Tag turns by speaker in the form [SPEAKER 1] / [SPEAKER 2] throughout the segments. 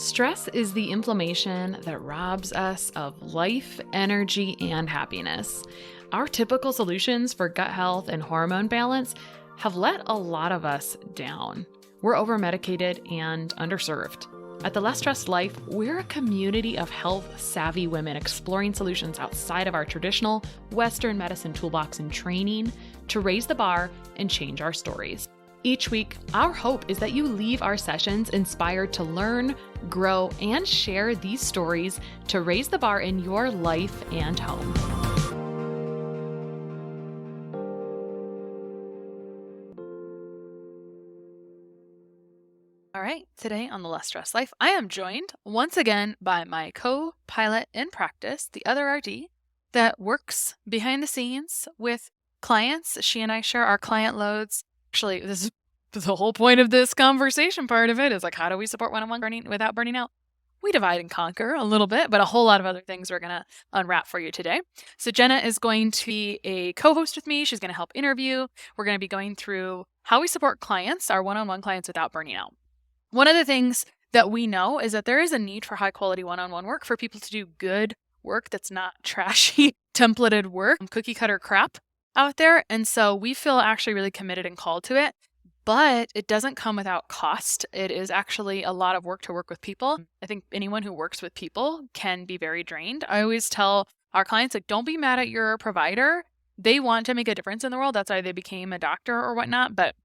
[SPEAKER 1] Stress is the inflammation that robs us of life, energy, and happiness. Our typical solutions for gut health and hormone balance have let a lot of us down. We're over-medicated and underserved. At The Less Stressed Life, we're a community of health-savvy women exploring solutions outside of our traditional Western medicine toolbox and training to raise the bar and change our stories. Each week, our hope is that you leave our sessions inspired to learn, grow, and share these stories to raise the bar in your life and home. All right, today on The Less Stressed Life, I am joined once again by my co-pilot in practice, the other RD, that works behind the scenes with clients. She and I share our client loads. Actually, this is the whole point of this conversation part of it is like, how do we support one-on-one burning without burning out? We divide and conquer a little bit, but a whole lot of other things we're going to unwrap for you today. So Jenna is going to be a co-host with me. She's going to help interview. We're going to be going through how we support clients, our one-on-one clients, without burning out. One of the things that we know is that there is a need for high-quality one-on-one work for people to do good work that's not trashy, templated work, cookie-cutter crap out there. And so we feel actually really committed and called to it, but it doesn't come without cost. It is actually a lot of work to work with people. I think anyone who works with people can be very drained. I always tell our clients, like, don't be mad at your provider. They want to make a difference in the world. That's why they became a doctor or whatnot, but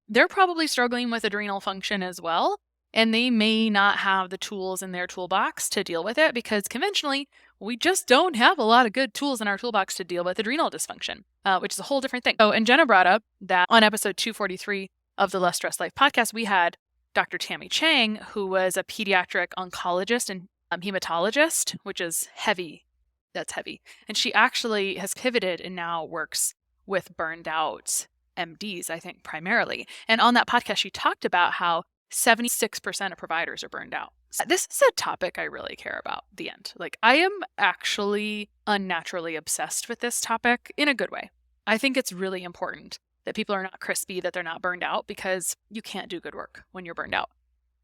[SPEAKER 1] they're probably struggling with adrenal function as well. And they may not have the tools in their toolbox to deal with it because conventionally, we just don't have a lot of good tools in our toolbox to deal with adrenal dysfunction, which is a whole different thing. Oh, and Jenna brought up that on episode 243 of the Less Stressed Life podcast, we had Dr. Tammy Chang, who was a pediatric oncologist and hematologist, which is heavy. That's heavy. And she actually has pivoted and now works with burned out MDs, I think, primarily. And on that podcast, she talked about how 76% of providers are burned out. This is a topic I really care about, the end. Like, I am actually unnaturally obsessed with this topic in a good way. I think it's really important that people are not crispy, that they're not burned out, because you can't do good work when you're burned out.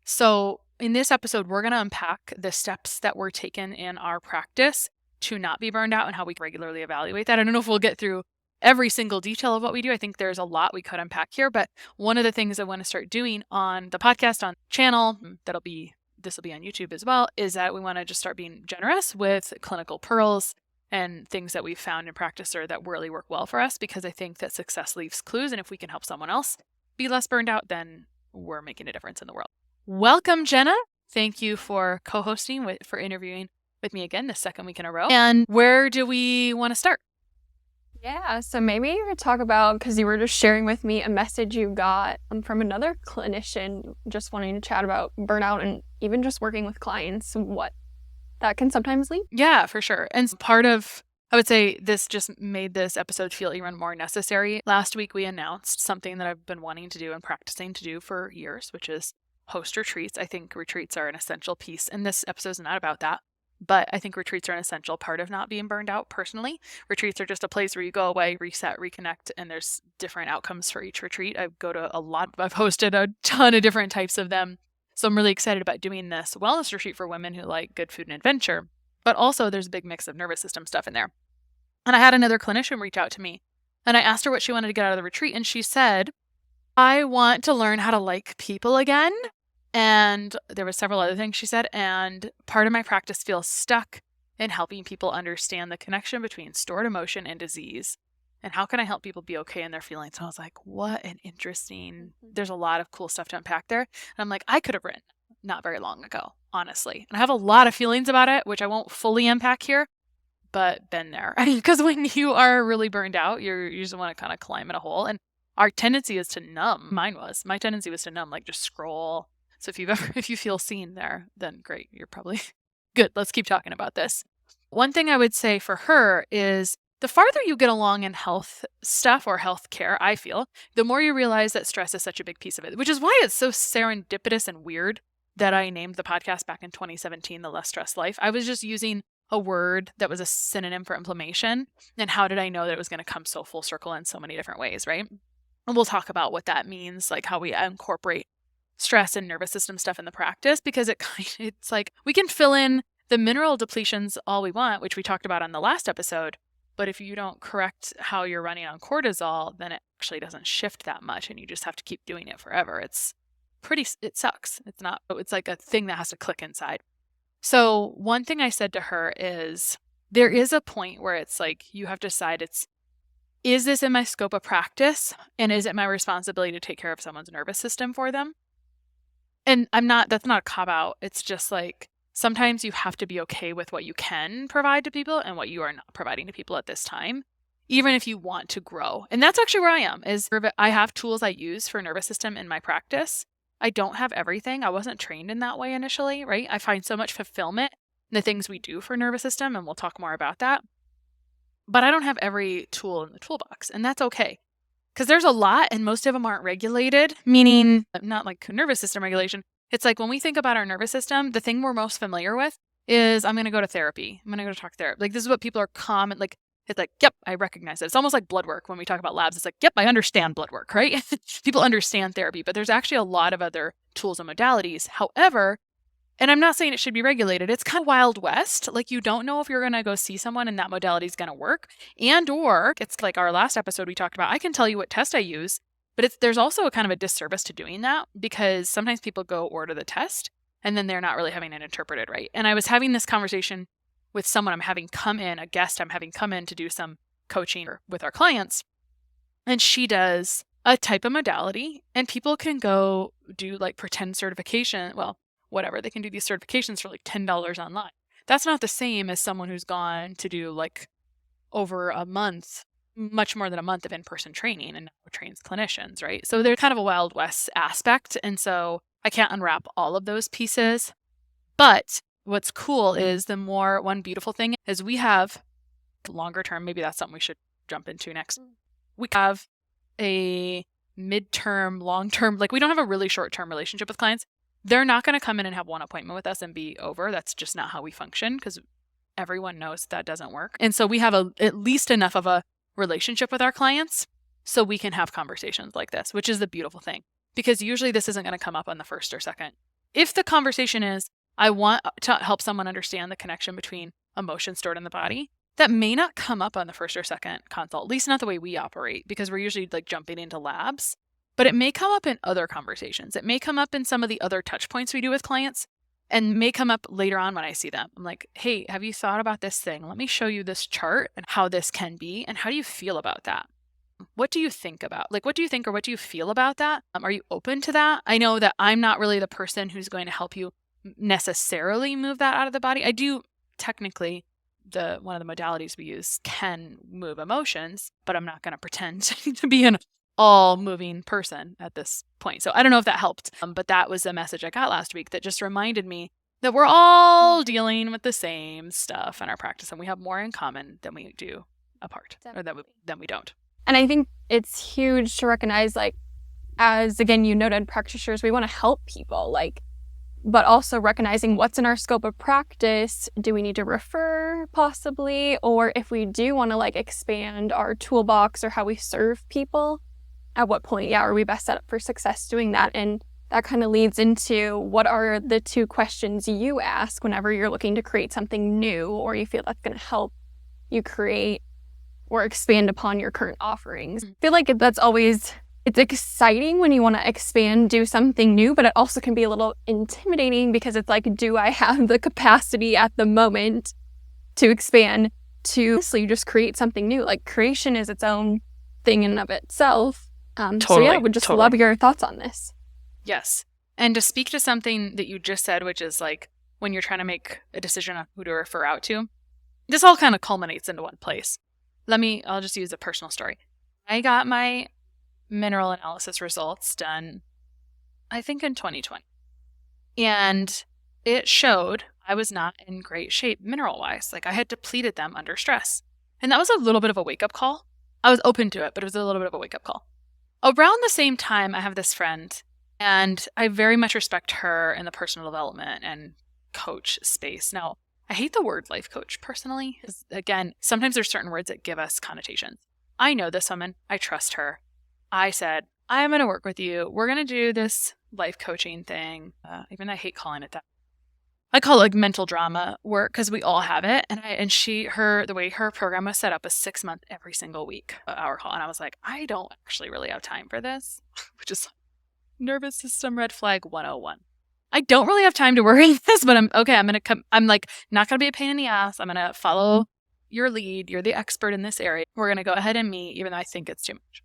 [SPEAKER 1] So in this episode, we're going to unpack the steps that were taken in our practice to not be burned out and how we regularly evaluate that. I don't know if we'll get through every single detail of what we do. I think there's a lot we could unpack here, but one of the things I want to start doing on the podcast, on the channel, this will be on YouTube as well, is that we want to just start being generous with clinical pearls and things that we've found in practice or that really work well for us, because I think that success leaves clues. And if we can help someone else be less burned out, then we're making a difference in the world. Welcome, Jenna. Thank you for co-hosting, for interviewing with me again the second week in a row. And where do we want to start?
[SPEAKER 2] Yeah, so maybe you could talk about, because you were just sharing with me a message you got from another clinician just wanting to chat about burnout and even just working with clients, what that can sometimes lead.
[SPEAKER 1] Yeah, for sure. And part of, I would say this just made this episode feel even more necessary. Last week, we announced something that I've been wanting to do and practicing to do for years, which is host retreats. I think retreats are an essential piece, and this episode is not about that. But I think retreats are an essential part of not being burned out personally. Retreats are just a place where you go away, reset, reconnect, and there's different outcomes for each retreat. I've hosted a ton of different types of them. So I'm really excited about doing this wellness retreat for women who like good food and adventure. But also there's a big mix of nervous system stuff in there. And I had another clinician reach out to me and I asked her what she wanted to get out of the retreat. And she said, I want to learn how to like people again. And there were several other things she said, and part of my practice feels stuck in helping people understand the connection between stored emotion and disease. And how can I help people be okay in their feelings? And I was like, what an interesting, there's a lot of cool stuff to unpack there. And I'm like, I could have written not very long ago, honestly. And I have a lot of feelings about it, which I won't fully unpack here, but been there. Because when you are really burned out, you just want to kind of climb in a hole. And our tendency is to numb. My tendency was to numb, like just scroll. So if you feel seen there, then great, you're probably good. Let's keep talking about this. One thing I would say for her is the farther you get along in health stuff or health care, I feel, the more you realize that stress is such a big piece of it, which is why it's so serendipitous and weird that I named the podcast back in 2017, The Less Stressed Life. I was just using a word that was a synonym for inflammation. And how did I know that it was going to come so full circle in so many different ways, right? And we'll talk about what that means, like how we incorporate stress and nervous system stuff in the practice because it's like we can fill in the mineral depletions all we want, which we talked about on the last episode. But if you don't correct how you're running on cortisol, then it actually doesn't shift that much and you just have to keep doing it forever. It sucks. It's like a thing that has to click inside. So one thing I said to her is there is a point where it's like you have to decide is this in my scope of practice? And is it my responsibility to take care of someone's nervous system for them? And that's not a cop out. It's just like sometimes you have to be okay with what you can provide to people and what you are not providing to people at this time, even if you want to grow. And that's actually where I am, is I have tools I use for nervous system in my practice. I don't have everything. I wasn't trained in that way initially, right? I find so much fulfillment in the things we do for nervous system, and we'll talk more about that. But I don't have every tool in the toolbox, and that's okay. Because there's a lot, and most of them aren't regulated, meaning not like nervous system regulation. It's like when we think about our nervous system, the thing we're most familiar with is I'm going to go to therapy. I'm going to go to talk therapy. Like this is what people are common. Like it's like, yep, I recognize it. It's almost like blood work when we talk about labs. It's like, yep, I understand blood work, right? People understand therapy, but there's actually a lot of other tools and modalities. However, and I'm not saying it should be regulated. It's kind of Wild West. Like you don't know if you're going to go see someone and that modality is going to work. Or it's like our last episode we talked about, I can tell you what test I use, but there's also a kind of a disservice to doing that because sometimes people go order the test and then they're not really having it interpreted right. And I was having this conversation with someone a guest I'm having come in to do some coaching with our clients. And she does a type of modality and people can go do like pretend certification. Well, whatever. They can do these certifications for like $10 online. That's not the same as someone who's gone to do like over a month, much more than a month of in-person training and now trains clinicians, right? So there's kind of a Wild West aspect. And so I can't unwrap all of those pieces. But what's cool is one beautiful thing is we have longer term, maybe that's something we should jump into next. We have a midterm, long-term, like we don't have a really short-term relationship with clients. They're not going to come in and have one appointment with us and be over. That's just not how we function because everyone knows that doesn't work. And so we have at least enough of a relationship with our clients so we can have conversations like this, which is the beautiful thing. Because usually this isn't going to come up on the first or second. If the conversation is, I want to help someone understand the connection between emotions stored in the body, that may not come up on the first or second consult, at least not the way we operate, because we're usually like jumping into labs. But it may come up in other conversations. It may come up in some of the other touch points we do with clients and may come up later on when I see them. I'm like, hey, have you thought about this thing? Let me show you this chart and how this can be. And how do you feel about that? What do you think about? Like, what do you think or what do you feel about that? Are you open to that? I know that I'm not really the person who's going to help you necessarily move that out of the body. I do technically, one of the modalities we use can move emotions, but I'm not going to pretend to be an all moving person at this point. So I don't know if that helped, but that was the message I got last week that just reminded me that we're all dealing with the same stuff in our practice and we have more in common than we do apart. Definitely. Or than we don't.
[SPEAKER 2] And I think it's huge to recognize, like, as again, you noted, practitioners, we want to help people, like, but also recognizing what's in our scope of practice. Do we need to refer possibly? Or if we do want to like expand our toolbox or how we serve people, at what point, are we best set up for success doing that? And that kind of leads into what are the two questions you ask whenever you're looking to create something new or you feel that's going to help you create or expand upon your current offerings. I feel like that's always, it's exciting when you want to expand, do something new, but it also can be a little intimidating because it's like, do I have the capacity at the moment to expand to honestly just create something new? Like creation is its own thing in and of itself.
[SPEAKER 1] Totally,
[SPEAKER 2] I would just love your thoughts on this.
[SPEAKER 1] Yes. And to speak to something that you just said, which is like when you're trying to make a decision on who to refer out to, this all kind of culminates into one place. I'll just use a personal story. I got my mineral analysis results done, I think in 2020. And it showed I was not in great shape mineral-wise. Like I had depleted them under stress. And that was a little bit of a wake-up call. I was open to it, but it was a little bit of a wake-up call. Around the same time, I have this friend, and I very much respect her in the personal development and coach space. Now, I hate the word life coach personally. Again, sometimes there's certain words that give us connotations. I know this woman. I trust her. I said, I'm going to work with you. We're going to do this life coaching thing. Even I hate calling it that. I call it like mental drama work because we all have it. And the way her program was set up was 6 months every single week, hour call. And I was like, I don't actually really have time for this, which is nervous system red flag 101. I don't really have time to worry on this, but I'm going to come. I'm like, not going to be a pain in the ass. I'm going to follow your lead. You're the expert in this area. We're going to go ahead and meet, even though I think it's too much.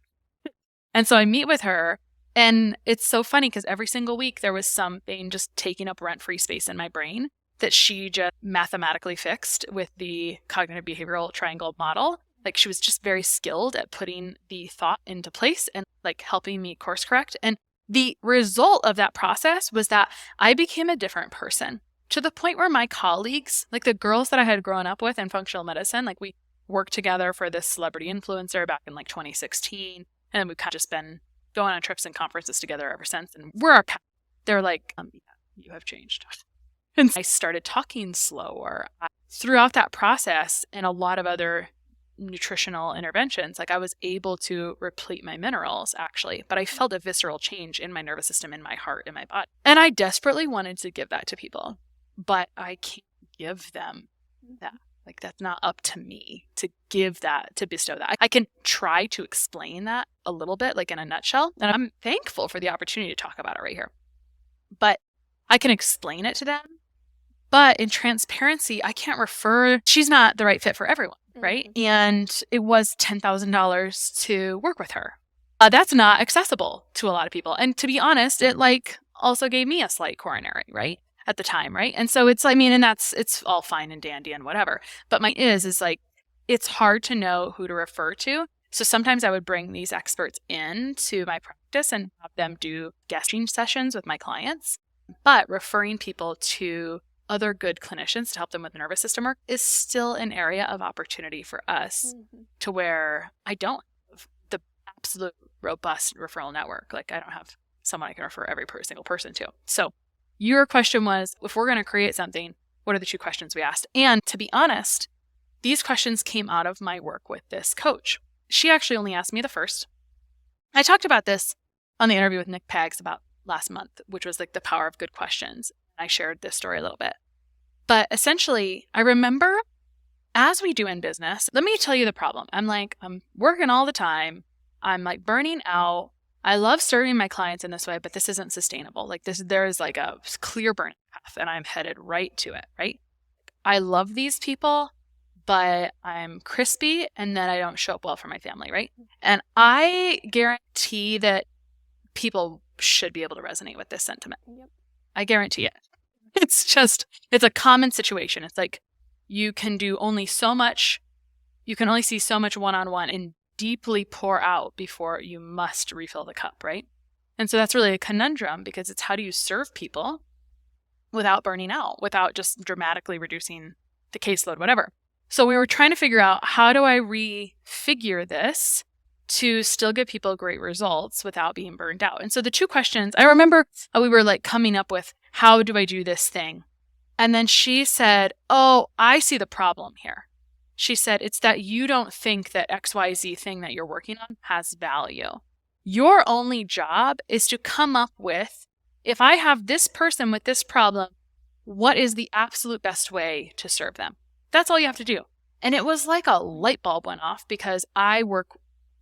[SPEAKER 1] And so I meet with her. And it's so funny because every single week there was something just taking up rent-free space in my brain that she just mathematically fixed with the cognitive behavioral triangle model. Like she was just very skilled at putting the thought into place and like helping me course correct. And the result of that process was that I became a different person to the point where my colleagues, like the girls that I had grown up with in functional medicine, like we worked together for this celebrity influencer back in like 2016. And then we've kind of just been going on trips and conferences together ever since. And we're our pals. They're like, yeah, you have changed. And I started talking slower. Throughout that process and a lot of other nutritional interventions, like I was able to replete my minerals actually, but I felt a visceral change in my nervous system, in my heart, in my body. And I desperately wanted to give that to people, but I can't give them that. Like that's not up to me to give that, to bestow that. I can try to explain that a little bit, like in a nutshell. And I'm thankful for the opportunity to talk about it right here. But I can explain it to them. But in transparency, I can't refer, she's not the right fit for everyone, right? Mm-hmm. And it was $10,000 to work with her. That's not accessible to a lot of people. And to be honest, it like also gave me a slight coronary, right? At the time, right? And so it's, I mean, and it's all fine and dandy and whatever. But my is like, it's hard to know who to refer to. So sometimes I would bring these experts into my practice and have them do guesting sessions with my clients. But referring people to other good clinicians to help them with nervous system work is still an area of opportunity for us to where I don't have the absolute robust referral network. Like I don't have someone I can refer every single person to. So your question was, if we're going to create something, what are the 2 questions we asked? And to be honest, these questions came out of my work with this coach. She actually only asked me the first. I talked about this on the interview with Nick Paggs about last month, which was like the power of good questions. I shared this story a little bit. But essentially, I remember as we do in business, let me tell you the problem. I'm working all the time. I'm like burning out. I love serving my clients in this way, but this isn't sustainable. Like there is like a clear burnout path and I'm headed right to it, right? I love these people, but I'm crispy and then I don't show up well for my family, right? And I guarantee that people should be able to resonate with this sentiment. Yep. I guarantee it. It's a common situation. It's like you can do only so much. You can only see so much one-on-one and deeply pour out before you must refill the cup, right? And so that's really a conundrum because it's how do you serve people without burning out, without just dramatically reducing the caseload, whatever. So we were trying to figure out how do I refigure this to still give people great results without being burned out. And so the 2 questions, I remember we were like coming up with, how do I do this thing? And then she said, oh, I see the problem here. She said, it's that you don't think that XYZ thing that you're working on has value. Your only job is to come up with, if I have this person with this problem, what is the absolute best way to serve them? That's all you have to do. And it was like a light bulb went off because I work,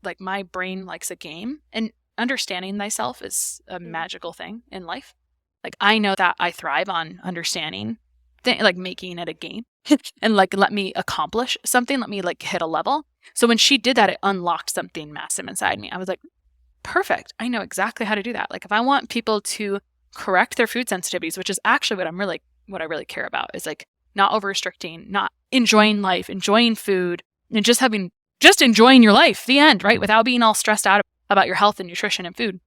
[SPEAKER 1] like my brain likes a game, and understanding thyself is a magical thing in life. Like I know that I thrive on understanding, like making it a game and like let me accomplish something, let me like hit a level. So when she did that, it unlocked something massive inside me. I was like, perfect. I know exactly how to do that. Like if I want people to correct their food sensitivities, which is actually what I really care about, is like not over restricting, not enjoying life, enjoying food, and just enjoying your life, the end, right? Without being all stressed out about your health and nutrition and food.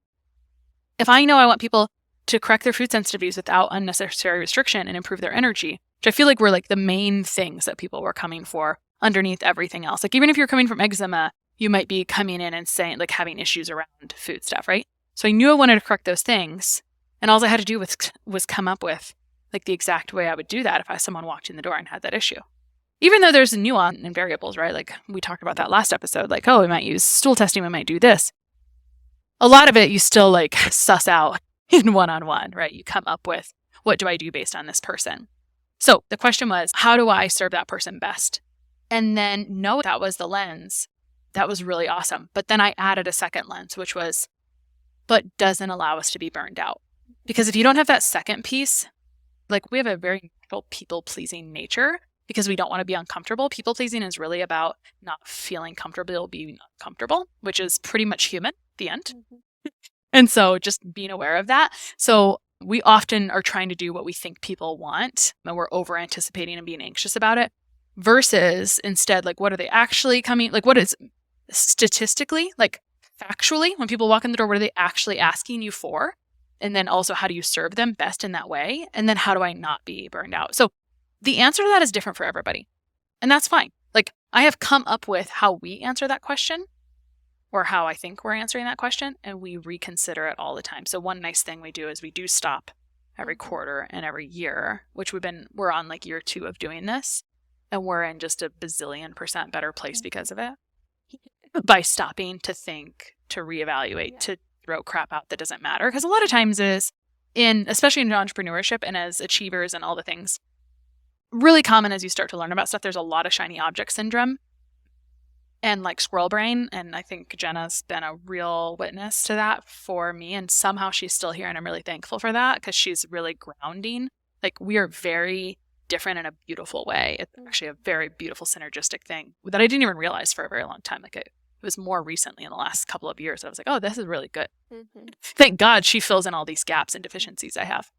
[SPEAKER 1] If I know I want people to correct their food sensitivities without unnecessary restriction and improve their energy, which I feel like were like the main things that people were coming for underneath everything else. Like even if you're coming from eczema, you might be coming in and saying like having issues around food stuff, right? So I knew I wanted to correct those things. And all I had to do was come up with like the exact way I would do that if someone walked in the door and had that issue. Even though there's nuance and variables, right? Like we talked about that last episode, like, oh, we might use stool testing, we might do this. A lot of it you still like suss out in one-on-one, right? You come up with, what do I do based on this person? So the question was, how do I serve that person best? And then no, that was the lens. That was really awesome. But then I added a second lens, which was, but doesn't allow us to be burned out. Because if you don't have that second piece, like we have a very natural people-pleasing nature because we don't want to be uncomfortable. People-pleasing is really about not feeling comfortable being uncomfortable, which is pretty much human at the end. And so just being aware of that. So we often are trying to do what we think people want, and we're over anticipating and being anxious about it, versus instead, like, what are they actually coming, like, what is statistically, like factually, when people walk in the door, what are they actually asking you for? And then also, how do you serve them best in that way? And then how do I not be burned out? So the answer to that is different for everybody. And that's fine. Like, I have come up with how we answer that question, or how I think we're answering that question, and we reconsider it all the time. So one nice thing we do is we do stop every quarter and every year, which we're on like year 2 of doing this, and we're in just a bazillion% better place because of it. By stopping to think, to reevaluate, to throw crap out that doesn't matter. Because a lot of times especially in entrepreneurship and as achievers and all the things, really common as you start to learn about stuff, there's a lot of shiny object syndrome and like squirrel brain. And I think Jenna's been a real witness to that for me. And somehow she's still here. And I'm really thankful for that because she's really grounding. Like, we are very different in a beautiful way. It's actually a very beautiful synergistic thing that I didn't even realize for a very long time. Like, it was more recently in the last couple of years. I was like, oh, this is really good. Thank God she fills in all these gaps and deficiencies I have.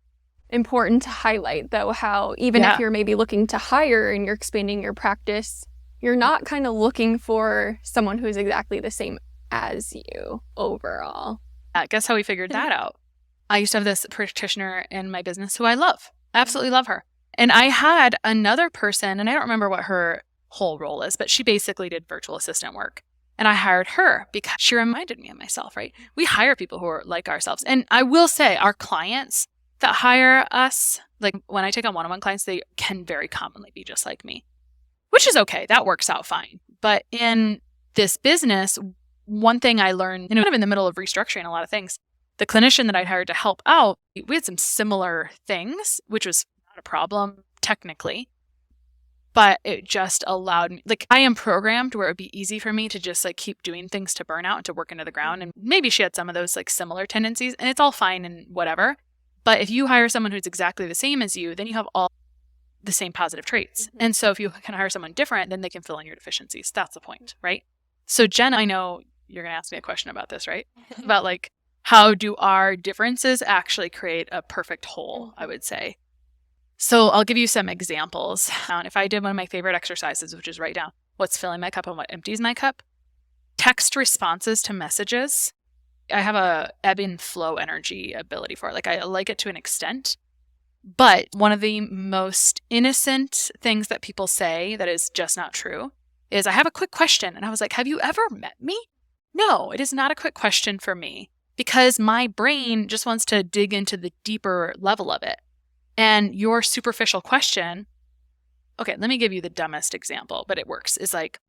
[SPEAKER 2] Important to highlight, though, how even if you're maybe looking to hire and you're expanding your practice, you're not kind of looking for someone who is exactly the same as you overall.
[SPEAKER 1] Guess how we figured that out? I used to have this practitioner in my business who I love. I absolutely love her. And I had another person, and I don't remember what her whole role is, but she basically did virtual assistant work. And I hired her because she reminded me of myself, right? We hire people who are like ourselves. And I will say, our clients that hire us, like when I take on one-on-one clients, they can very commonly be just like me, which is okay. That works out fine. But in this business, one thing I learned, kind of in the middle of restructuring a lot of things, the clinician that I'd hired to help out, we had some similar things, which was not a problem technically, but it just allowed me, like, I am programmed where it would be easy for me to just like keep doing things to burn out and to work into the ground. And maybe she had some of those like similar tendencies, and it's all fine and whatever. But if you hire someone who's exactly the same as you, then you have all the same positive traits. And so if you can hire someone different, then they can fill in your deficiencies. That's the point, right? So Jenna, I know you're going to ask me a question about this, right? About like, how do our differences actually create a perfect whole, I would say. So I'll give you some examples. If I did one of my favorite exercises, which is write down what's filling my cup and what empties my cup, text responses to messages. I have a ebb and flow energy ability for it. Like, I like it to an extent. But one of the most innocent things that people say that is just not true is, I have a quick question. And I was like, have you ever met me? No, it is not a quick question for me because my brain just wants to dig into the deeper level of it. And your superficial question, okay, let me give you the dumbest example, but it works, is like,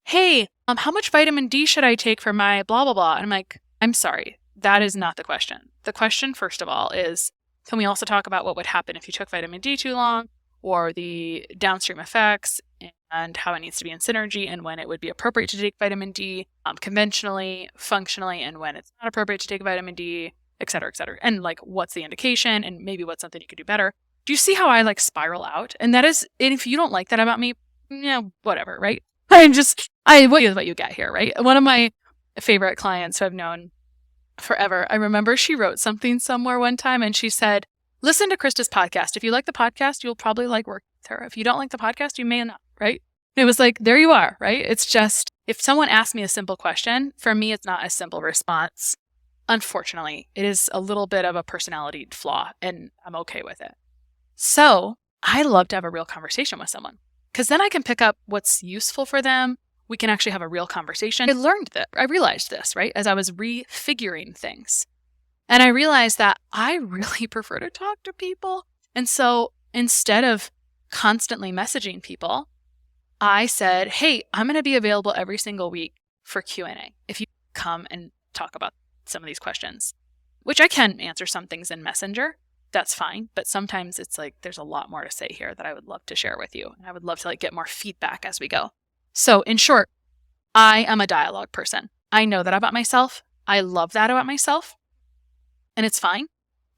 [SPEAKER 1] hey, how much vitamin D should I take for my blah, blah, blah? And I'm like, I'm sorry, that is not the question. The question, first of all, is, can we also talk about what would happen if you took vitamin D too long, or the downstream effects and how it needs to be in synergy, and when it would be appropriate to take vitamin D conventionally, functionally, and when it's not appropriate to take vitamin D, et cetera, and like, what's the indication, and maybe what's something you could do better. Do you see how I like spiral out? And that is, and if you don't like that about me, whatever, right? What you get here, right? One of my favorite clients who I've known forever, I remember she wrote something somewhere one time and she said, listen to Christa's podcast. If you like the podcast, you'll probably like working with her. If you don't like the podcast, you may not, right? It was like, there you are, right? It's just, if someone asks me a simple question, for me, it's not a simple response. Unfortunately, it is a little bit of a personality flaw, and I'm okay with it. So I love to have a real conversation with someone because then I can pick up what's useful for them. We can actually have a real conversation. I learned that. I realized this, right, as I was refiguring things. And I realized that I really prefer to talk to people. And so instead of constantly messaging people, I said, hey, I'm going to be available every single week for Q&A if you come and talk about some of these questions. which I can answer some things in Messenger. That's fine. But sometimes it's like, there's a lot more to say here that I would love to share with you. And I would love to like get more feedback as we go. So in short, I am a dialogue person. I know that about myself. I love that about myself. And it's fine.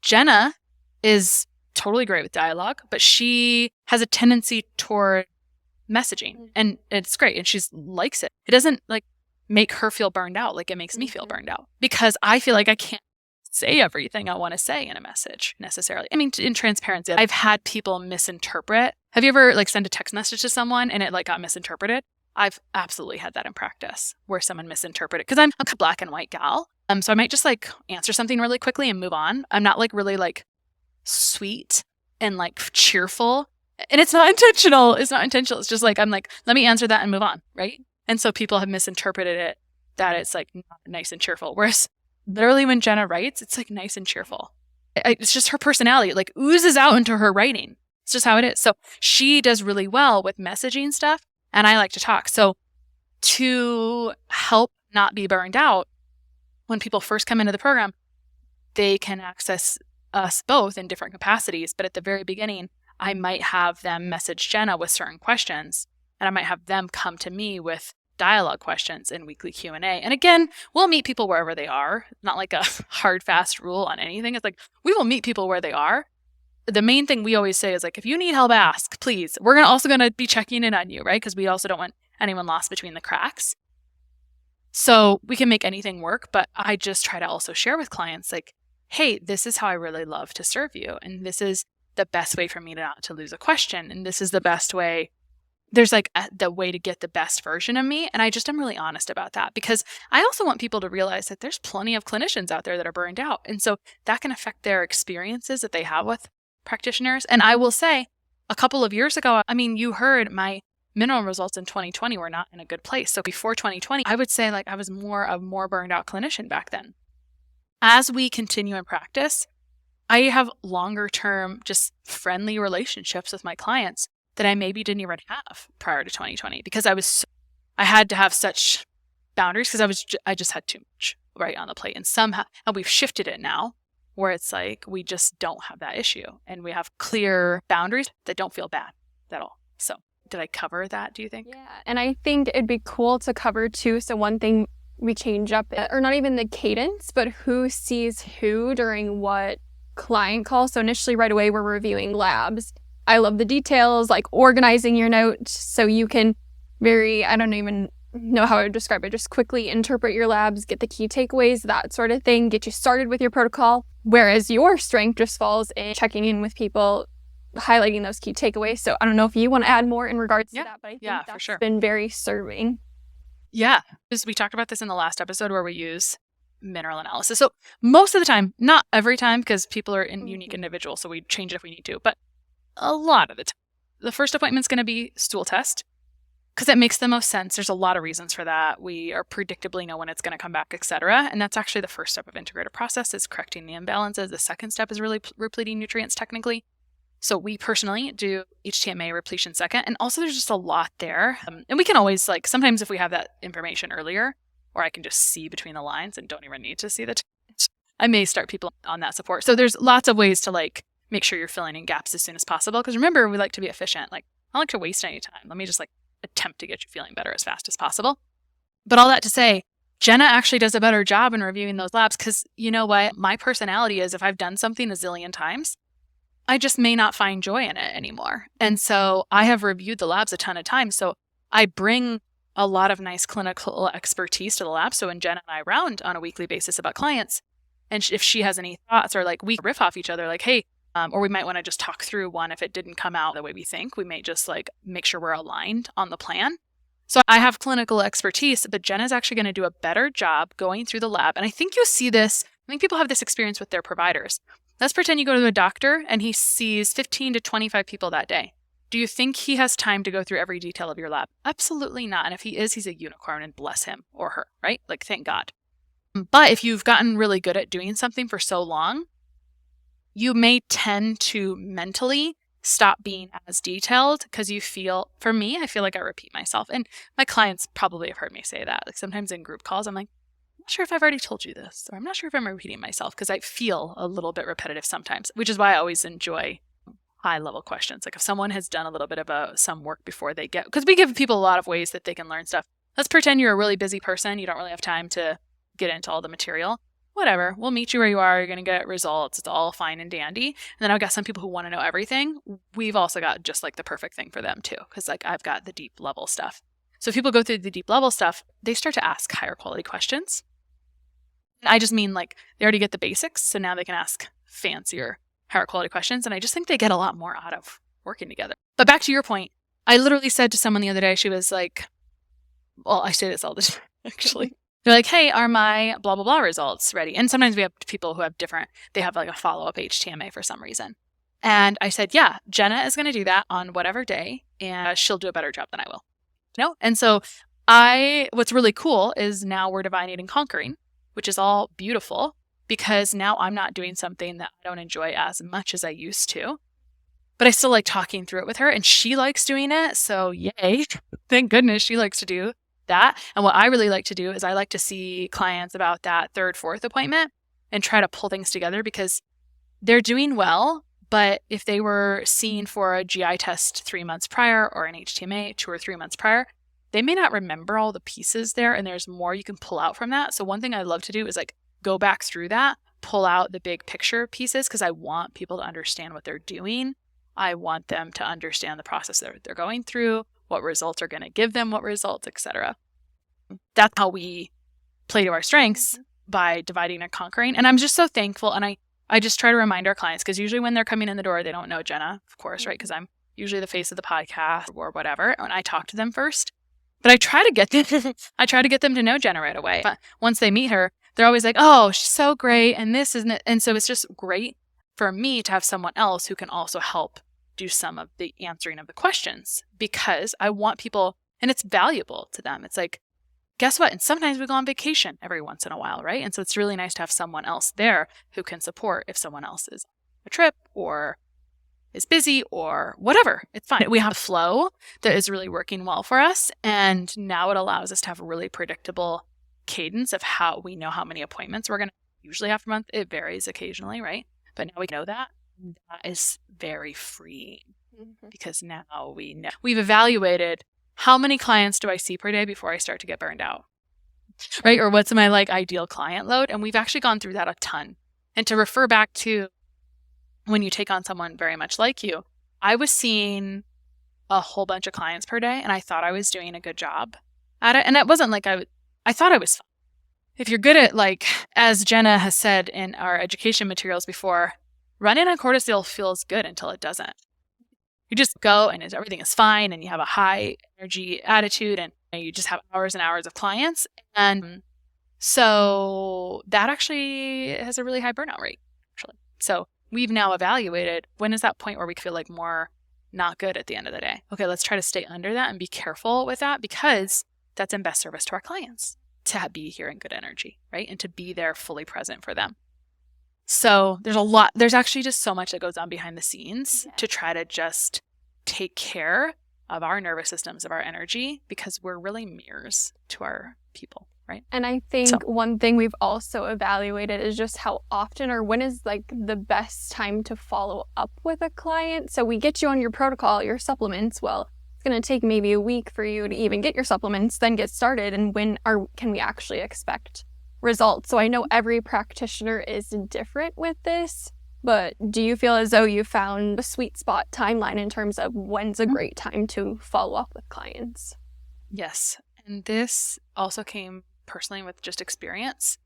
[SPEAKER 1] Jenna is totally great with dialogue, but she has a tendency toward messaging, and it's great. And she likes it. It doesn't like make her feel burned out like it makes me feel burned out, because I feel like I can't say everything I want to say in a message necessarily. I mean, in transparency, I've had people misinterpret. Have you ever like sent a text message to someone and it like got misinterpreted? I've absolutely had that in practice where someone misinterpreted, because I'm a black and white gal. So I might just like answer something really quickly and move on. I'm not like really like sweet and like cheerful, and it's not intentional. It's not intentional. It's just like, I'm like, let me answer that and move on. Right. And so people have misinterpreted it that it's like not nice and cheerful. Whereas literally when Jenna writes, it's like nice and cheerful. It's just her personality. It like oozes out into her writing. It's just how it is. So she does really well with messaging stuff, and I like to talk. So to help not be burned out, when people first come into the program, they can access us both in different capacities. But at the very beginning, I might have them message Jenna with certain questions, and I might have them come to me with dialogue questions in weekly Q&A. And again, we'll meet people wherever they are. Not like a hard, fast rule on anything. It's like, we will meet people where they are. The main thing we always say is like, if you need help, ask, please. We're also going to be checking in on you, right? Because we also don't want anyone lost between the cracks. So we can make anything work, but I just try to also share with clients like, hey, this is how I really love to serve you. And this is the best way for me not to lose a question. And this is the best way. There's like the way to get the best version of me. And I just am really honest about that, because I also want people to realize that there's plenty of clinicians out there that are burned out. And so that can affect their experiences that they have with practitioners. And I will say, a couple of years ago, I mean, you heard my mineral results in 2020 were not in a good place. So before 2020, I would say like I was a more burned out clinician back then. As we continue in practice, I have longer term, just friendly relationships with my clients that I maybe didn't even have prior to 2020, because I had to have such boundaries, because I just had too much right on the plate. And somehow, and we've shifted it now where it's like, we just don't have that issue, and we have clear boundaries that don't feel bad at all. So did I cover that, do you think?
[SPEAKER 2] Yeah. And I think it'd be cool to cover too. So one thing we change up, or not even the cadence, but who sees who during what client call. So initially right away, we're reviewing labs. I love the details, like organizing your notes so you can I don't even know how I would describe it, just quickly interpret your labs, get the key takeaways, that sort of thing, get you started with your protocol. Whereas your strength just falls in checking in with people, highlighting those key takeaways. So I don't know if you want to add more in regards to that, but I think that's
[SPEAKER 1] for sure.
[SPEAKER 2] Been very serving.
[SPEAKER 1] Yeah, because we talked about this in the last episode where we use mineral analysis. So most of the time, not every time, because people are unique individuals, so we change it if we need to, but a lot of the time, the first appointment's going to be stool test, because it makes the most sense. There's a lot of reasons for that. We are predictably know when it's going to come back, etc. And that's actually the first step of integrative process, is correcting the imbalances. The second step is really repleting nutrients technically. So we personally do HTMA repletion second. And also there's just a lot there. And we can always like, sometimes if we have that information earlier, or I can just see between the lines and don't even need to see the text, I may start people on that support. So there's lots of ways to like make sure you're filling in gaps as soon as possible. Because remember, we like to be efficient. Like, I don't like to waste any time. Let me just like attempt to get you feeling better as fast as possible. But all that to say, Jenna actually does a better job in reviewing those labs, because you know what? My personality is, if I've done something a zillion times, I just may not find joy in it anymore. And so I have reviewed the labs a ton of times. So I bring a lot of nice clinical expertise to the lab. So when Jenna and I round on a weekly basis about clients, and if she has any thoughts, or like we riff off each other, like, hey, or we might want to just talk through one if it didn't come out the way we think. We may just like make sure we're aligned on the plan. So I have clinical expertise, but Jenna's actually going to do a better job going through the lab. And I think you'll see this. I think people have this experience with their providers. Let's pretend you go to a doctor and he sees 15 to 25 people that day. Do you think he has time to go through every detail of your lab? Absolutely not. And if he is, he's a unicorn, and bless him or her, right? Like, thank God. But if you've gotten really good at doing something for so long, you may tend to mentally stop being as detailed, because you feel, for me, I feel like I repeat myself. And my clients probably have heard me say that. Like sometimes in group calls, I'm like, not sure if I've already told you this, or I'm not sure if I'm repeating myself, because I feel a little bit repetitive sometimes, which is why I always enjoy high-level questions. Like if someone has done a little bit of some work before they get, because we give people a lot of ways that they can learn stuff. Let's pretend you're a really busy person. You don't really have time to get into all the material. Whatever. We'll meet you where you are. You're going to get results. It's all fine and dandy. And then I've got some people who want to know everything. We've also got just like the perfect thing for them too, because like I've got the deep level stuff. So if people go through the deep level stuff, they start to ask higher quality questions. And I just mean like they already get the basics. So now they can ask fancier, higher quality questions. And I just think they get a lot more out of working together. But back to your point, I literally said to someone the other day, she was like, well, I say this all the time, actually. They're like, hey, are my blah, blah, blah results ready? And sometimes we have people who have they have like a follow-up HTMA for some reason. And I said, yeah, Jenna is going to do that on whatever day, and she'll do a better job than I will. And so what's really cool is now we're dividing and conquering, which is all beautiful because now I'm not doing something that I don't enjoy as much as I used to, but I still like talking through it with her and she likes doing it. So yay, thank goodness she likes to do that. And what I really like to do is I like to see clients about that third, fourth appointment and try to pull things together because they're doing well. But if they were seen for a GI test 3 months prior or an HTMA 2 or 3 months prior, they may not remember all the pieces there and there's more you can pull out from that. So one thing I love to do is like go back through that, pull out the big picture pieces because I want people to understand what they're doing. I want them to understand the process they're going through, what results are going to give them what results, etc. That's how we play to our strengths by dividing and conquering. And I'm just so thankful. And I just try to remind our clients because usually when they're coming in the door, they don't know Jenna, of course, right? Because I'm usually the face of the podcast or whatever. And I talk to them first, but I try to get them to know Jenna right away. But once they meet her, they're always like, oh, she's so great. And this isn't it. And so it's just great for me to have someone else who can also help do some of the answering of the questions because I want people, and it's valuable to them. It's like, guess what? And sometimes we go on vacation every once in a while, right? And so it's really nice to have someone else there who can support if someone else is on a trip or is busy or whatever. It's fine. We have a flow that is really working well for us. And now it allows us to have a really predictable cadence of how we know how many appointments we're going to usually have per month. It varies occasionally, right? But now we know that. That is very freeing because now we know. We've evaluated how many clients do I see per day before I start to get burned out, right? Or what's my like ideal client load? And we've actually gone through that a ton. And to refer back to when you take on someone very much like you, I was seeing a whole bunch of clients per day and I thought I was doing a good job at it. And it wasn't like I thought I was fine. If you're good at like, as Jenna has said in our education materials before, running on cortisol feels good until it doesn't. You just go and everything is fine and you have a high energy attitude and you just have hours and hours of clients. And so that actually has a really high burnout rate, actually. So we've now evaluated when is that point where we feel like more not good at the end of the day. Okay, let's try to stay under that and be careful with that because that's in best service to our clients to be here in good energy, right? And to be there fully present for them. So there's actually just so much that goes on behind the scenes to try to just take care of our nervous systems, of our energy, because we're really mirrors to our people, right?
[SPEAKER 2] And I think one thing we've also evaluated is just how often or when is like the best time to follow up with a client. So we get you on your protocol, your supplements. Well, it's going to take maybe a week for you to even get your supplements, then get started. And can we actually expect results? So I know every practitioner is different with this, but do you feel as though you found a sweet spot timeline in terms of when's a great time to follow up with clients?
[SPEAKER 1] Yes. And this also came personally with just experience.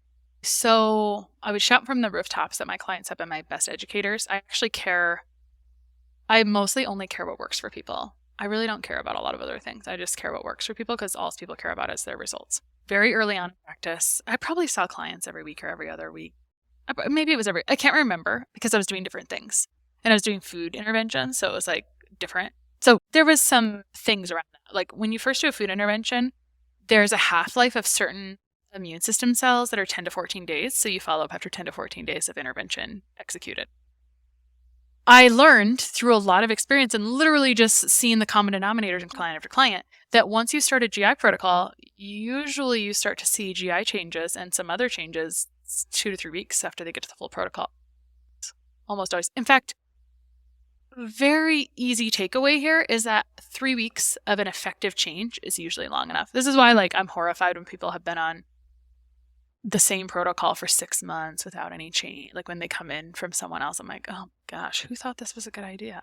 [SPEAKER 1] So I would shout from the rooftops that my clients have been my best educators. I mostly only care what works for people. I really don't care about a lot of other things. I just care what works for people because all people care about is their results. Very early on in practice, I probably saw clients every week or every other week. Maybe it was I can't remember because I was doing different things. And I was doing food interventions, so it was like different. So there was some things around that. Like when you first do a food intervention, there's a half-life of certain immune system cells that are 10 to 14 days. So you follow up after 10 to 14 days of intervention executed. I learned through a lot of experience and literally just seeing the common denominators in client after client that once you start a GI protocol, usually you start to see GI changes and some other changes 2 to 3 weeks after they get to the full protocol. Almost always. In fact, very easy takeaway here is that 3 weeks of an effective change is usually long enough. This is why I'm horrified when people have been on the same protocol for 6 months without any change. When they come in from someone else, I'm like, oh gosh, who thought this was a good idea?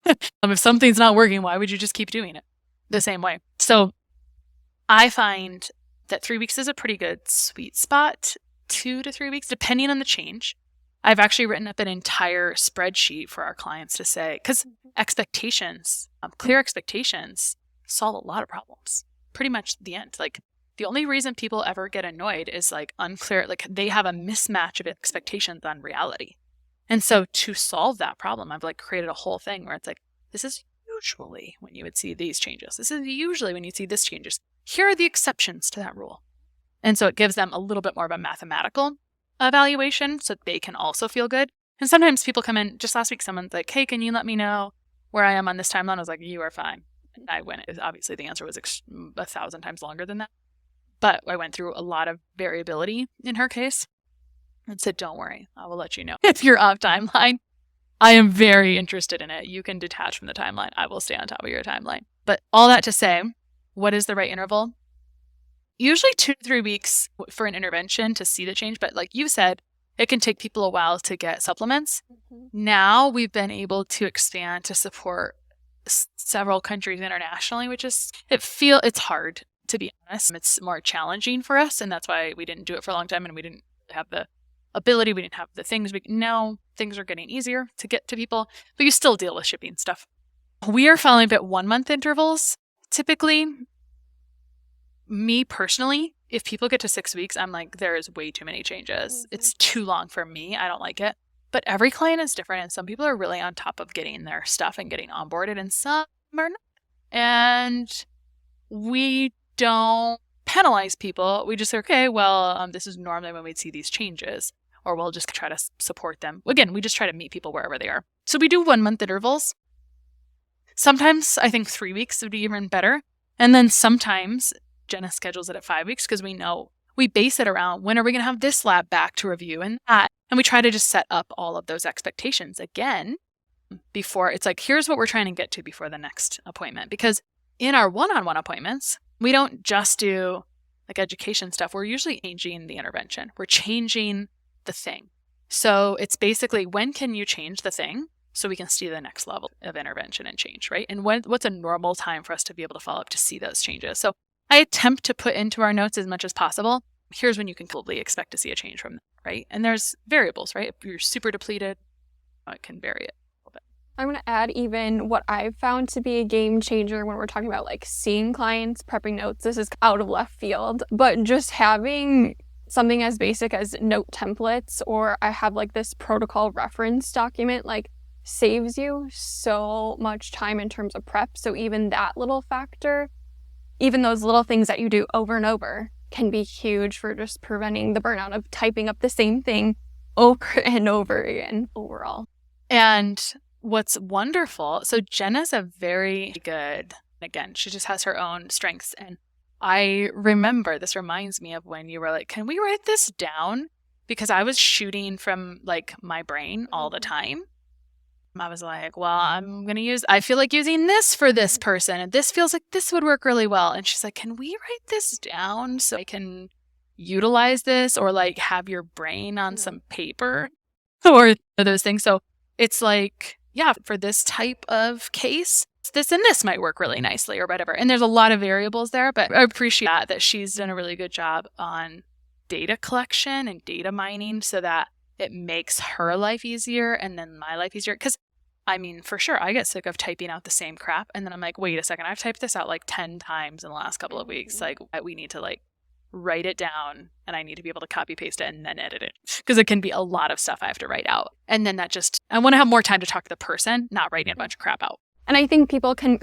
[SPEAKER 1] If something's not working, why would you just keep doing it the same way? So I find that 3 weeks is a pretty good sweet spot. 2 to 3 weeks, depending on the change. I've actually written up an entire spreadsheet for our clients to say, because expectations, clear expectations solve a lot of problems. Pretty much the end. The only reason people ever get annoyed is unclear, they have a mismatch of expectations on reality. And so to solve that problem, I've created a whole thing where it's this is usually when you would see these changes. This is usually when you see this changes. Here are the exceptions to that rule. And so it gives them a little bit more of a mathematical evaluation so they can also feel good. And sometimes people come in, just last week, someone's like, hey, can you let me know where I am on this timeline? I was like, you are fine. And I went, obviously the answer was 1,000 times longer than that. But I went through a lot of variability in her case and said, don't worry, I will let you know if you're off timeline. I am very interested in it. You can detach from the timeline. I will stay on top of your timeline. But all that to say, what is the right interval? Usually 2 to 3 weeks for an intervention to see the change. But like you said, it can take people a while to get supplements. Mm-hmm. Now we've been able to expand to support several countries internationally, which is, it's hard, to be honest. It's more challenging for us, and that's why we didn't do it for a long time, and we didn't have the ability, we didn't have the things. Now things are getting easier to get to people, but you still deal with shipping stuff. We are following at 1 month intervals. Typically, me personally, if people get to 6 weeks, I'm like, there is way too many changes. Mm-hmm. It's too long for me. I don't like it. But every client is different, and some people are really on top of getting their stuff and getting onboarded, and some are not. And we don't penalize people. We just say, okay, well, this is normally when we'd see these changes, or we'll just try to support them. Again, we just try to meet people wherever they are. So we do 1 month intervals. Sometimes I think 3 weeks would be even better. And then sometimes Jenna schedules it at 5 weeks because we know we base it around when are we going to have this lab back to review and that. And we try to just set up all of those expectations again before it's like, here's what we're trying to get to before the next appointment. Because in our one-on-one appointments, we don't just do like education stuff. We're usually changing the intervention. We're changing the thing. So it's basically, when can you change the thing so we can see the next level of intervention and change, right? And what's a normal time for us to be able to follow up to see those changes? So I attempt to put into our notes as much as possible. Here's when you can probably expect to see a change from that, right? And there's variables, right? If you're super depleted, it can vary it a little bit.
[SPEAKER 2] I'm going to add even what I've found to be a game changer when we're talking about like seeing clients, prepping notes. This is out of left field, but just having something as basic as note templates, or I have like this protocol reference document, like saves you so much time in terms of prep. So even that little factor, even those little things that you do over and over, can be huge for just preventing the burnout of typing up the same thing over and over again overall.
[SPEAKER 1] And what's wonderful, so Jenna's a very good, again, she just has her own strengths. And I remember, this reminds me of when you were like, can we write this down? Because I was shooting from like my brain all the time. I was like, well, I feel like using this for this person, and this feels like this would work really well. And she's like, can we write this down so I can utilize this, or like have your brain on some paper or those things? So it's like, yeah, for this type of case, this and this might work really nicely or whatever. And there's a lot of variables there, but I appreciate that she's done a really good job on data collection and data mining so that it makes her life easier and then my life easier. Because, I mean, for sure, I get sick of typing out the same crap. And then I'm like, wait a second, I've typed this out like 10 times in the last couple of weeks. Like, we need to like write it down, and I need to be able to copy paste it and then edit it. Because it can be a lot of stuff I have to write out. And then I want to have more time to talk to the person, not writing a bunch of crap out.
[SPEAKER 2] And I think people can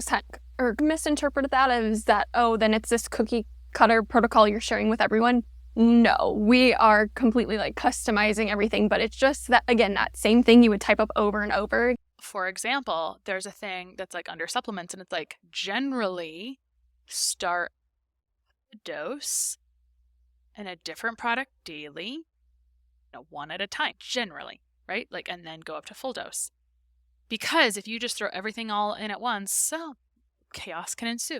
[SPEAKER 2] misinterpret that as that, oh, then it's this cookie cutter protocol you're sharing with everyone. No, we are completely like customizing everything, but it's just that, again, that same thing you would type up over and over.
[SPEAKER 1] for example, there's a thing that's like under supplements, and it's like generally start a dose and a different product daily, one at a time, generally, right? Like, and then go up to full dose. Because if you just throw everything all in at once, so chaos can ensue.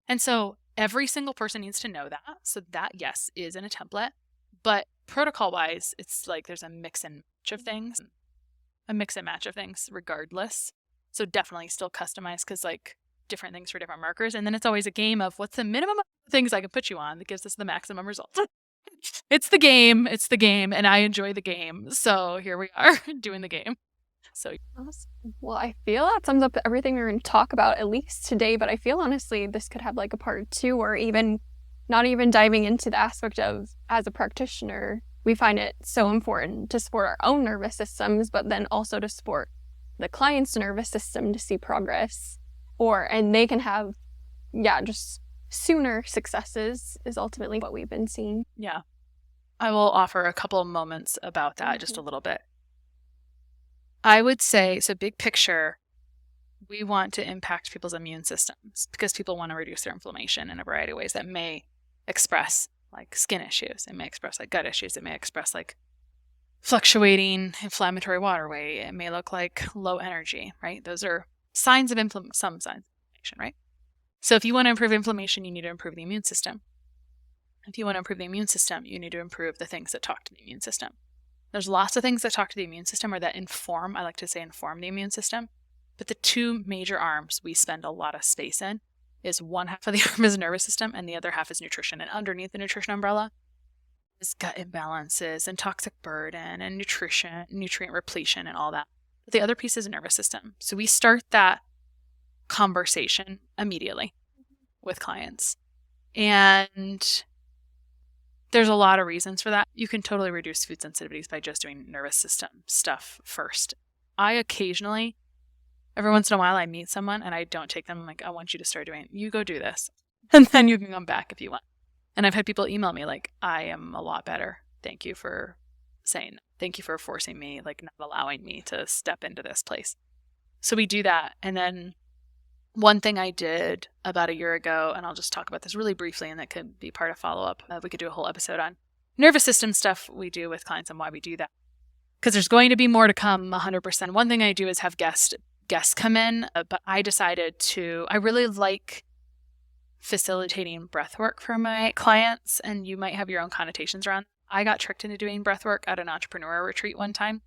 [SPEAKER 1] And so every single person needs to know that. So that, yes, is in a template. But protocol-wise, it's like there's a mix and match of things regardless. So definitely still customized, because like different things for different markers. And then it's always a game of what's the minimum of things I can put you on that gives us the maximum results. It's the game, and I enjoy the game. So here we are doing the game. So
[SPEAKER 2] Awesome. Well, I feel that sums up everything we're going to talk about, at least today, but I feel honestly this could have like a part 2, or even not even diving into the aspect of, as a practitioner, we find it so important to support our own nervous systems, but then also to support the client's nervous system to see progress, and they can have, just sooner successes is ultimately what we've been seeing.
[SPEAKER 1] Yeah. I will offer a couple moments about that, just a little bit. I would say, so big picture, we want to impact people's immune systems because people want to reduce their inflammation in a variety of ways that may express like skin issues. It may express like gut issues. It may express like fluctuating inflammatory water weight. It may look like low energy, right? Those are signs of some signs of inflammation, right? So if you want to improve inflammation, you need to improve the immune system. If you want to improve the immune system, you need to improve the things that talk to the immune system. There's lots of things that talk to the immune system, or that inform, I like to say inform the immune system. But the two major arms we spend a lot of space in is one half of the arm is nervous system and the other half is nutrition. And underneath the nutrition umbrella is gut imbalances and toxic burden and nutrient repletion and all that. But the other piece is nervous system. So we start that conversation immediately with clients. And there's a lot of reasons for that. You can totally reduce food sensitivities by just doing nervous system stuff first. I occasionally, every once in a while, I meet someone and I don't take them. I'm like, I want you to start doing it. You go do this. And then you can come back if you want. And I've had people email me like, I am a lot better. Thank you for saying that. Thank you for forcing me, like not allowing me to step into this place. So we do that. And then one thing I did about a year ago, and I'll just talk about this really briefly, and that could be part of follow-up. We could do a whole episode on nervous system stuff we do with clients and why we do that. Because there's going to be more to come, 100%. One thing I do is have guests come in, but I decided I really like facilitating breath work for my clients, and you might have your own connotations around. I got tricked into doing breath work at an entrepreneur retreat one time,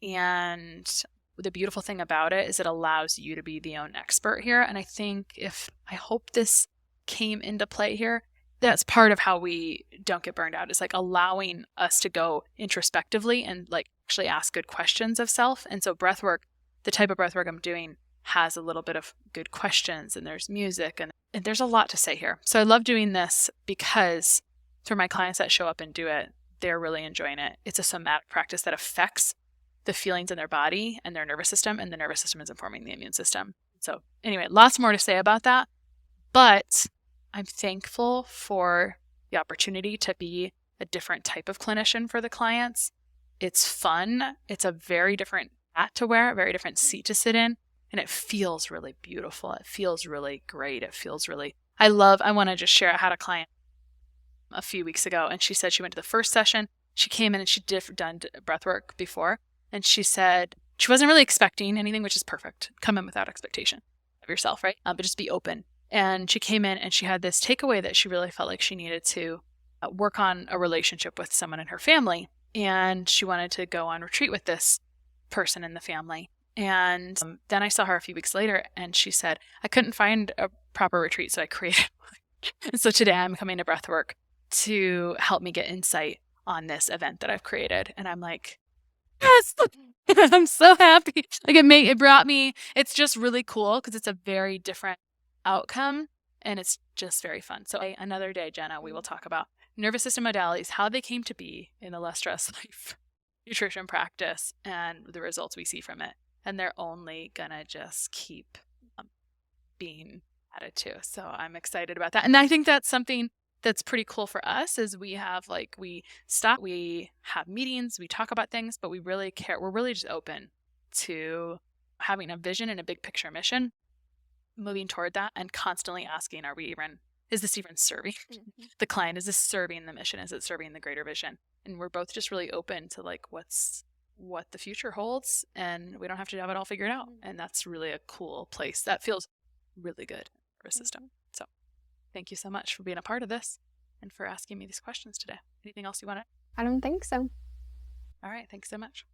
[SPEAKER 1] and the beautiful thing about it is it allows you to be the own expert here. And I hope this came into play here. That's part of how we don't get burned out. It's like allowing us to go introspectively and like actually ask good questions of self. And so breath work, the type of breath work I'm doing, has a little bit of good questions, and there's music, and there's a lot to say here. So I love doing this because for my clients that show up and do it, they're really enjoying it. It's a somatic practice that affects the feelings in their body and their nervous system, and the nervous system is informing the immune system. So anyway, lots more to say about that, but I'm thankful for the opportunity to be a different type of clinician for the clients. It's fun. It's a very different hat to wear, a very different seat to sit in, and it feels really beautiful. It feels really great. It feels really, I want to just share, I had a client a few weeks ago, and she said she went to the first session. She came in and she'd done breath work before. And she said she wasn't really expecting anything, which is perfect. Come in without expectation of yourself, right? But just be open. And she came in and she had this takeaway that she really felt like she needed to work on a relationship with someone in her family. And she wanted to go on retreat with this person in the family. And then I saw her a few weeks later and she said, I couldn't find a proper retreat, so I created one. And so today I'm coming to breathwork to help me get insight on this event that I've created. And I'm like, yes, I'm so happy. Like it brought me, it's just really cool because it's a very different outcome and it's just very fun. So another day, Jenna, we will talk about nervous system modalities, how they came to be in the less stress life nutrition practice and the results we see from it. And they're only gonna just keep being added to. So I'm excited about that. And I think that's something that's pretty cool for us is we have we have meetings, we talk about things, but we really care. We're really just open to having a vision and a big picture mission, moving toward that, and constantly asking, is this even serving the client? Is this serving the mission? Is it serving the greater vision? And we're both just really open to like what the future holds, and we don't have to have it all figured out. And that's really a cool place. That feels really good for a system. So thank you so much for being a part of this and for asking me these questions today. Anything else you want to?
[SPEAKER 2] I don't think so.
[SPEAKER 1] All right. Thanks so much.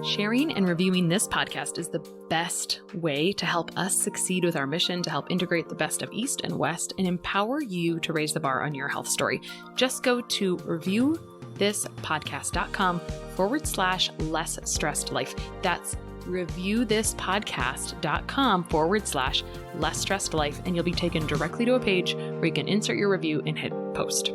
[SPEAKER 3] Sharing and reviewing this podcast is the best way to help us succeed with our mission to help integrate the best of East and West and empower you to raise the bar on your health story. Just go to reviewthispodcast.com/less stressed life. That's reviewthispodcast.com/less stressed life. And you'll be taken directly to a page where you can insert your review and hit post.